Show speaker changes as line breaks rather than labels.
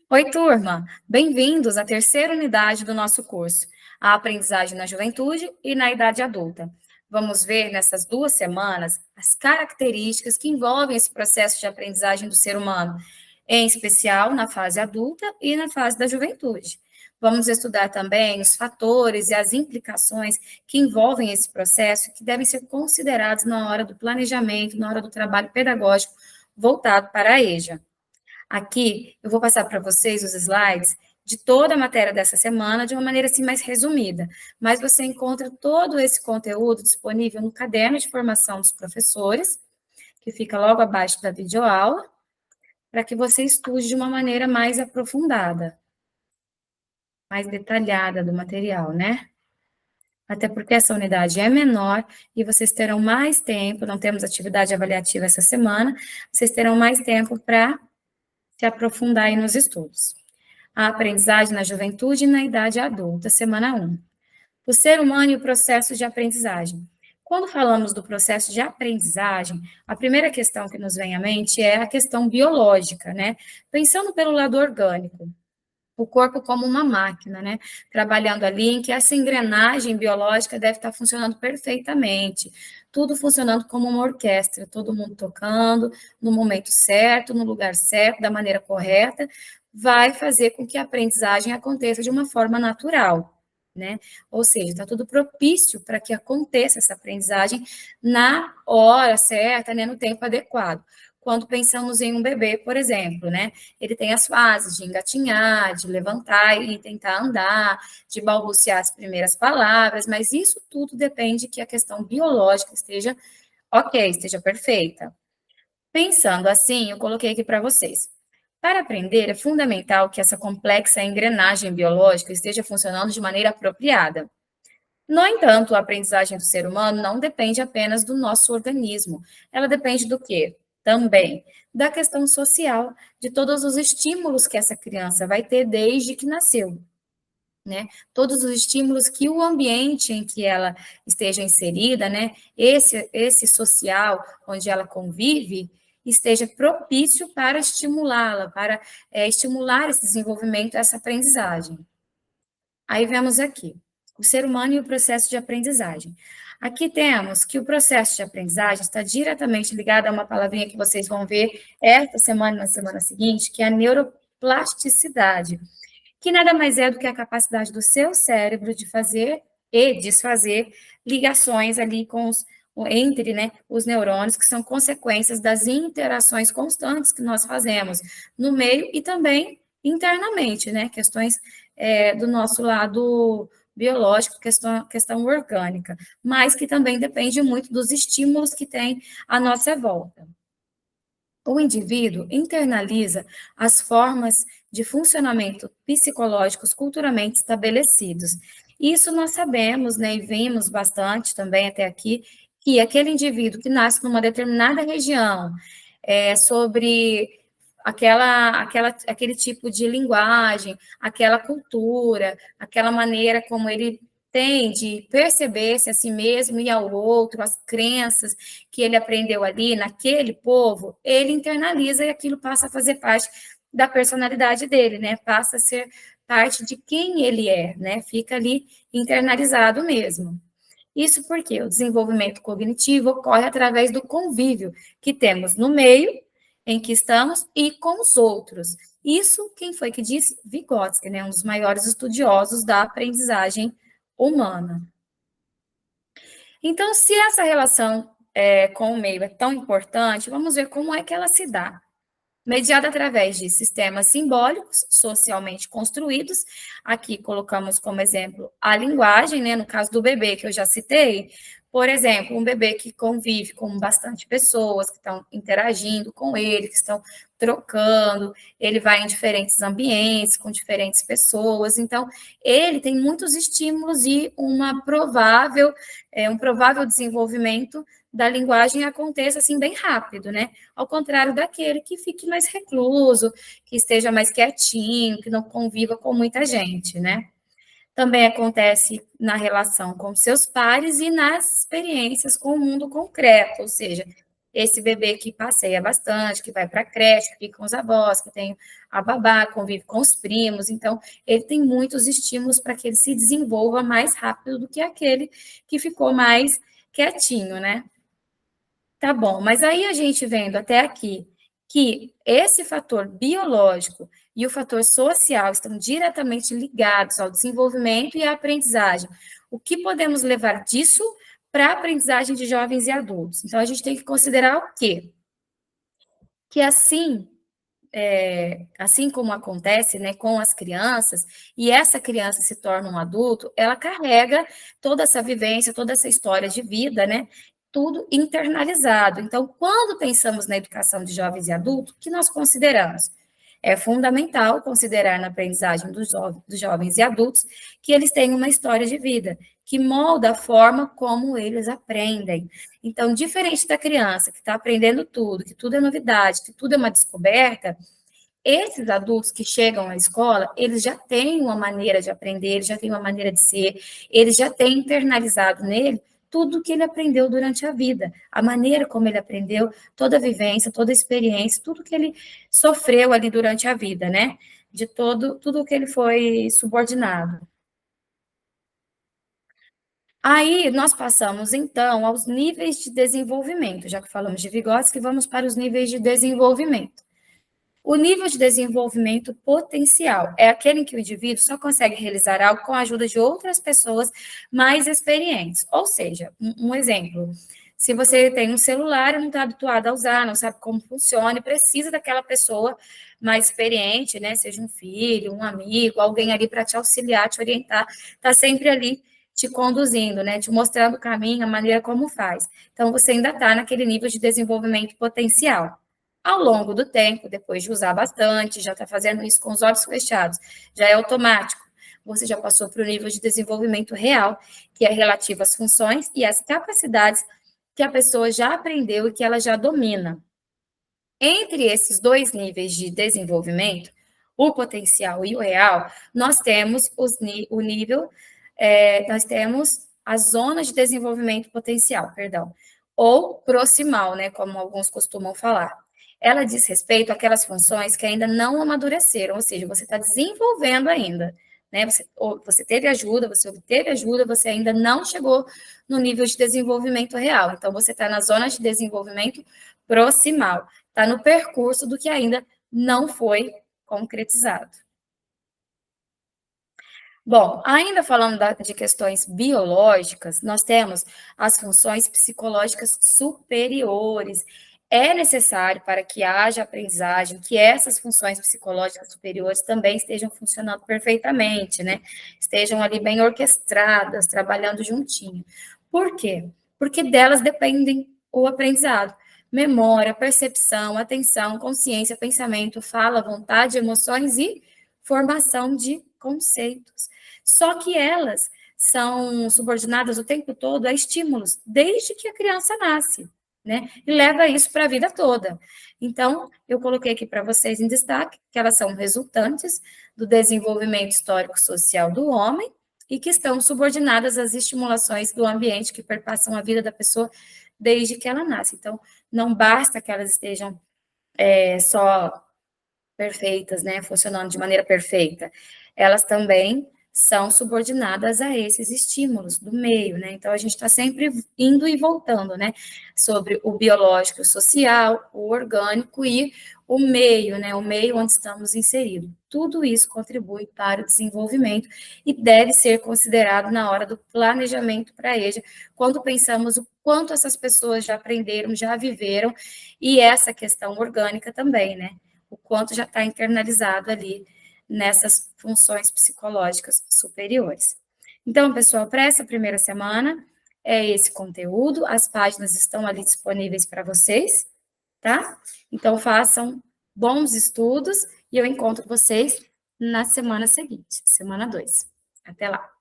Oi, turma! Bem-vindos à terceira unidade do nosso curso, a aprendizagem na juventude e na idade adulta. Vamos ver nessas 2 semanas as características que envolvem esse processo de aprendizagem do ser humano, em especial na fase adulta e na fase da juventude. Vamos estudar também os fatores e as implicações que envolvem esse processo que devem ser considerados na hora do planejamento, na hora do trabalho pedagógico voltado para a EJA. Aqui eu vou passar para vocês os slides de toda a matéria dessa semana de uma maneira assim mais resumida, mas você encontra todo esse conteúdo disponível no caderno de formação dos professores, que fica logo abaixo da videoaula, para que você estude de uma maneira mais aprofundada, mais detalhada do material, né? Até porque essa unidade é menor e vocês terão mais tempo, não temos atividade avaliativa essa semana, vocês terão mais tempo para se aprofundar aí nos estudos. A aprendizagem na juventude e na idade adulta, semana 1. O ser humano e o processo de aprendizagem. Quando falamos do processo de aprendizagem, a primeira questão que nos vem à mente é a questão biológica, né? Pensando pelo lado orgânico, o corpo como uma máquina, né? Trabalhando ali em que essa engrenagem biológica deve estar funcionando perfeitamente, tudo funcionando como uma orquestra, todo mundo tocando no momento certo, no lugar certo, da maneira correta, vai fazer com que a aprendizagem aconteça de uma forma natural, né? Ou seja, está tudo propício para que aconteça essa aprendizagem na hora certa, né? No tempo adequado. Quando pensamos em um bebê, por exemplo, né? Ele tem as fases de engatinhar, de levantar e tentar andar, de balbuciar as primeiras palavras, mas isso tudo depende que a questão biológica esteja ok, esteja perfeita. Pensando assim, eu coloquei aqui para vocês. Para aprender, é fundamental que essa complexa engrenagem biológica esteja funcionando de maneira apropriada. No entanto, a aprendizagem do ser humano não depende apenas do nosso organismo. Ela depende do quê? Também da questão social, de todos os estímulos que essa criança vai ter desde que nasceu, né? Todos os estímulos que o ambiente em que ela esteja inserida, né? Esse social onde ela convive, esteja propício para estimulá-la, para estimular esse desenvolvimento, essa aprendizagem. Aí vemos aqui, o ser humano e o processo de aprendizagem. Aqui temos que o processo de aprendizagem está diretamente ligado a uma palavrinha que vocês vão ver esta semana e na semana seguinte, que é a neuroplasticidade, que nada mais é do que a capacidade do seu cérebro de fazer e desfazer ligações ali entre, né, os neurônios, que são consequências das interações constantes que nós fazemos no meio e também internamente, né, questões do nosso lado biológico, questão orgânica, mas que também depende muito dos estímulos que tem à nossa volta. O indivíduo internaliza as formas de funcionamento psicológicos culturalmente estabelecidos. Isso nós sabemos, né, e vimos bastante também até aqui, que aquele indivíduo que nasce numa determinada região, sobre aquele tipo de linguagem, aquela cultura, aquela maneira como ele tem de perceber-se a si mesmo e ao outro, as crenças que ele aprendeu ali naquele povo, ele internaliza e aquilo passa a fazer parte da personalidade dele, né? Passa a ser parte de quem ele é, né? Fica ali internalizado mesmo. Isso porque o desenvolvimento cognitivo ocorre através do convívio que temos no meio em que estamos e com os outros. Isso, quem foi que disse? Vygotsky, né? Um dos maiores estudiosos da aprendizagem humana. Então, se essa relação com o meio é tão importante, vamos ver como é que ela se dá. Mediada através de sistemas simbólicos socialmente construídos. Aqui colocamos como exemplo a linguagem, né? No caso do bebê que eu já citei, por exemplo, um bebê que convive com bastante pessoas, que estão interagindo com ele, que estão trocando, ele vai em diferentes ambientes, com diferentes pessoas, então ele tem muitos estímulos e um provável desenvolvimento da linguagem aconteça assim bem rápido, né? Ao contrário daquele que fique mais recluso, que esteja mais quietinho, que não conviva com muita gente, né? Também acontece na relação com seus pares e nas experiências com o mundo concreto, ou seja, esse bebê que passeia bastante, que vai para a creche, que fica com os avós, que tem a babá, convive com os primos, então ele tem muitos estímulos para que ele se desenvolva mais rápido do que aquele que ficou mais quietinho, né? Tá bom, mas aí a gente vendo até aqui que esse fator biológico e o fator social estão diretamente ligados ao desenvolvimento e à aprendizagem. O que podemos levar disso para a aprendizagem de jovens e adultos? Então, a gente tem que considerar o quê? Que assim como acontece, né, com as crianças, e essa criança se torna um adulto, ela carrega toda essa vivência, toda essa história de vida, né, tudo internalizado. Então, quando pensamos na educação de jovens e adultos, o que nós consideramos? É fundamental considerar na aprendizagem dos jovens e adultos que eles têm uma história de vida, que molda a forma como eles aprendem. Então, diferente da criança que está aprendendo tudo, que tudo é novidade, que tudo é uma descoberta, esses adultos que chegam à escola, eles já têm uma maneira de aprender, eles já têm uma maneira de ser, eles já têm internalizado nele tudo que ele aprendeu durante a vida, a maneira como ele aprendeu, toda a vivência, toda a experiência, tudo que ele sofreu ali durante a vida, né? De tudo que ele foi subordinado. Aí nós passamos então aos níveis de desenvolvimento, já que falamos de Vygotsky, vamos para os níveis de desenvolvimento. O nível de desenvolvimento potencial é aquele em que o indivíduo só consegue realizar algo com a ajuda de outras pessoas mais experientes. Ou seja, um exemplo, se você tem um celular e não está habituado a usar, não sabe como funciona, e precisa daquela pessoa mais experiente, né? Seja um filho, um amigo, alguém ali para te auxiliar, te orientar, está sempre ali te conduzindo, né? Te mostrando o caminho, a maneira como faz. Então, você ainda está naquele nível de desenvolvimento potencial. Ao longo do tempo, depois de usar bastante, já está fazendo isso com os olhos fechados, já é automático. Você já passou para o nível de desenvolvimento real, que é relativo às funções e às capacidades que a pessoa já aprendeu e que ela já domina. Entre esses dois níveis de desenvolvimento, o potencial e o real, nós temos o nível, nós temos as zonas de desenvolvimento potencial, perdão, ou proximal, né, como alguns costumam falar. Ela diz respeito àquelas funções que ainda não amadureceram, ou seja, você está desenvolvendo ainda, né? Você teve ajuda, você obteve ajuda, você ainda não chegou no nível de desenvolvimento real. Então, você está na zona de desenvolvimento proximal, está no percurso do que ainda não foi concretizado. Bom, ainda falando de questões biológicas, nós temos as funções psicológicas superiores. É necessário para que haja aprendizagem que essas funções psicológicas superiores também estejam funcionando perfeitamente, né? Estejam ali bem orquestradas, trabalhando juntinho. Por quê? Porque delas dependem o aprendizado. Memória, percepção, atenção, consciência, pensamento, fala, vontade, emoções e formação de conceitos. Só que elas são subordinadas o tempo todo a estímulos, desde que a criança nasce, né? E leva isso para a vida toda. Então, eu coloquei aqui para vocês em destaque que elas são resultantes do desenvolvimento histórico-social do homem e que estão subordinadas às estimulações do ambiente que perpassam a vida da pessoa desde que ela nasce. Então, não basta que elas estejam só perfeitas, né, funcionando de maneira perfeita, elas também são subordinadas a esses estímulos do meio, né? Então a gente está sempre indo e voltando, né? Sobre o biológico, o social, o orgânico e o meio, né? O meio onde estamos inseridos. Tudo isso contribui para o desenvolvimento e deve ser considerado na hora do planejamento para a EJA, quando pensamos o quanto essas pessoas já aprenderam, já viveram, e essa questão orgânica também, né? O quanto já está internalizado ali nessas funções psicológicas superiores. Então, pessoal, para essa primeira semana, é esse conteúdo, as páginas estão ali disponíveis para vocês, tá? Então, façam bons estudos e eu encontro vocês na semana seguinte, semana 2. Até lá!